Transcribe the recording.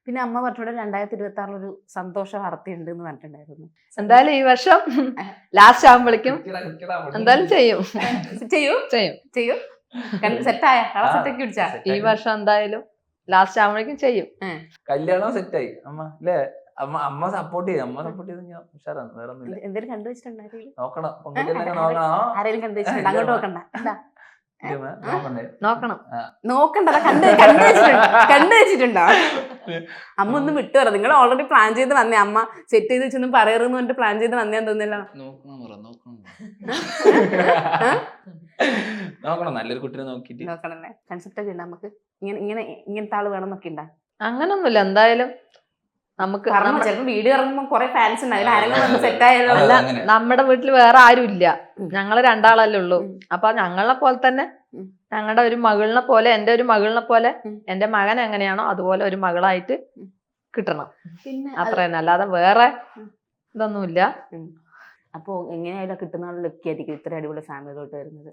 പിന്നെ അമ്മ പറഞ്ഞോടെ 2026 ഒരു സന്തോഷ വാർത്തയുണ്ട് എന്ന് പറഞ്ഞിട്ടുണ്ടായിരുന്നു. എന്തായാലും ഈ വർഷം ലാസ്റ്റ് ആകുമ്പോഴേക്കും എന്തായാലും ചെയ്യും. ചെയ്യൂ ചെയ്യും ചെയ്യൂ. സെറ്റായ സെറ്റാക്കി പിടിച്ചാ ഈ വർഷം എന്തായാലും ലാസ്റ്റ് ആകുമ്പോഴേക്കും ചെയ്യും. കല്യാണം സെറ്റായി അമ്മ അല്ലേ? അമ്മ സപ്പോർട്ട് ചെയ്യും. അമ്മ സപ്പോർട്ട് ചെയ്ത് ഞാൻ ഉഷാറാണ്. വേറെ ഒന്നുമില്ല. എന്തെങ്കിലും കണ്ടുവച്ചിട്ടുണ്ടായിരുന്നു. നോക്കണം, പെൺകുട്ടികളൊക്കെ നോക്കണം. ആരെങ്കിലും കണ്ടുവച്ചിട്ടുണ്ട്? അങ്ങോട്ട് നോക്കണ്ട. എന്താ നോക്കണം. നോക്കണ്ട, കണ്ടുവച്ചിട്ടുണ്ടോ? അമ്മ ഒന്നും വിട്ടു പറ. നിങ്ങൾ ഓൾറെഡി പ്ലാൻ ചെയ്ത് വന്നേ. അമ്മ സെറ്റ് ചെയ്ത് വെച്ചൊന്നും പറയരുതെന്ന് പറഞ്ഞിട്ട് പ്ലാൻ ചെയ്ത് വന്നേന്ന് തോന്നില്ല. നോക്കണം, നല്ലൊരു കുട്ടിനെ നോക്കിട്ട് നോക്കണല്ലേ. കൺസെപ്റ്റ് ഒക്കെ ഉണ്ട് നമുക്ക്. ഇങ്ങനത്തെ ആള് വേണമെന്നൊക്കെ ഉണ്ടാ? അങ്ങനൊന്നുമില്ല. എന്തായാലും നമുക്ക് ചിലപ്പോ വീഡിയോ ഇറങ്ങുമ്പോ കുറെ ഫാൻസ് ഉണ്ട്. അതിൽ ആരെങ്കിലും സെറ്റ് ആയാലോ? നമ്മുടെ വീട്ടിൽ വേറെ ആരും ഇല്ല. ഞങ്ങള് രണ്ടാളല്ലേ ഉള്ളൂ. അപ്പൊ ഞങ്ങളെ പോലെ തന്നെ ഞങ്ങളുടെ ഒരു മകളിനെ പോലെ, എന്റെ ഒരു മകളിനെ പോലെ എന്റെ മകൻ എങ്ങനെയാണോ അതുപോലെ ഒരു മകളായിട്ട് കിട്ടണം. പിന്നെ അത്ര തന്നെ, അല്ലാതെ വേറെ ഇതൊന്നുമില്ല. അപ്പൊ എങ്ങനെയായാലും കിട്ടുന്ന ലക്കി ആയിരിക്കും ഇത്ര അടിപൊളി ഫാമിലിയിലോട്ട് വരുന്നത്.